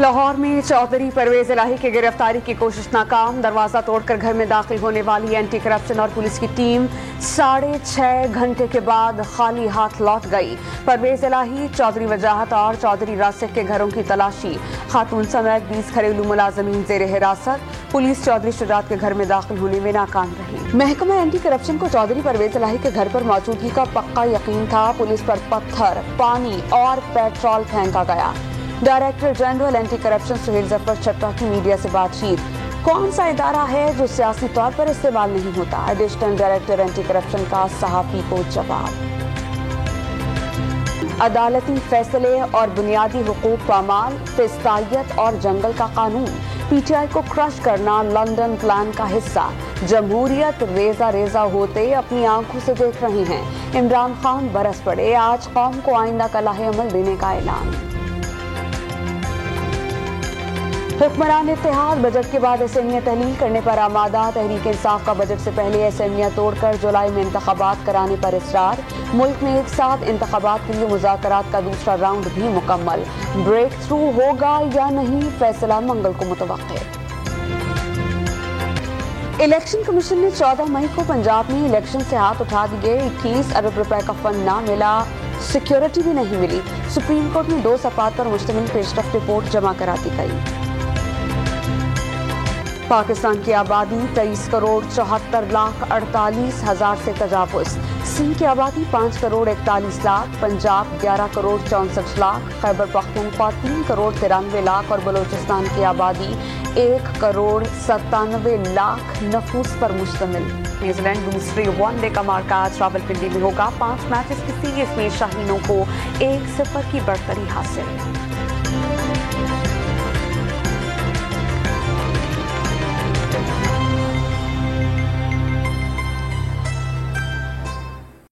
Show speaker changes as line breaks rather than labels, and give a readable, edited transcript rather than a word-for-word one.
लाहौर में चौधरी परवेज इलाही की गिरफ्तारी की कोशिश नाकाम। दरवाजा तोड़कर घर में दाखिल होने वाली एंटी करप्शन और पुलिस की टीम 6.5 घंटे के बाद खाली हाथ लौट गई। परवेज इलाही, चौधरी वजाहत और चौधरी रासिक के घरों की तलाशी। खातून समेत 20 घरेलू मुलाजमीन जेर हिरासत। पुलिस चौधरी शुजात के घर में दाखिल होने में नाकाम रही। महकमा एंटी करप्शन को चौधरी परवेज इलाही के घर पर मौजूदगी का पक्का यकीन था। पुलिस पर पत्थर, पानी और पेट्रोल फेंका गया। Director general anti corruption Suhail Zafar Chatta की मीडिया से बातचीत। कौन सा इदारा है जो सियासी तौर पर इस्तेमाल नहीं होता? एडिशनल डायरेक्टर एंटी करप्शन का सहाफी को जवाब। अदालती फैसले और बुनियादी हुकूक पामाल, फिस्तायत और जंगल का कानून। पीटीआई को क्रश करना लंदन प्लान का हिस्सा। जमहूरियत रेजा रेजा होते अपनी आंखों से देख रहे हैं। इमरान खान बरस पड़े। आज कौम को आइंदा का लाहे अमल देने का ऐलान। हुक्मरान इत्तेहाद बजट के बाद असेंबलियां तहलील करने पर आमादा। तहरीक इंसाफ का बजट से पहले असेंबलियां तोड़कर जुलाई में इंतखाबात कराने पर इसरार। मुल्क में एक साथ इंतखाबात के लिए मुज़ाकरात का दूसरा राउंड भी मुकम्मल। ब्रेक थ्रू होगा या नहीं, फैसला मंगल को मुतवक्के। इलेक्शन कमीशन ने 14 मई को पंजाब में इलेक्शन से हाथ उठा दिए। 21 अरब रुपए का फंड ना मिला, सिक्योरिटी भी नहीं मिली। सुप्रीम कोर्ट में 2 सफ़ात पर मुश्तमिल पेशरफ रिपोर्ट जमा करा दी गई। पाकिस्तान की आबादी 23,74,48,000 से तजावुज़। सिंध की आबादी 5,41,00,000, पंजाब 11,64,00,000, खैबर पख्तूनख्वा 3,93,00,000 और बलोचिस्तान की आबादी 1,97,00,000 नफूस पर मुश्तमिल। न्यूजीलैंड दूसरे वनडे का मार्का आज रावलपिंडी में होगा। 5 मैचेस की सीरीज में शाहीनों को 1-0 की बढ़तरी हासिल।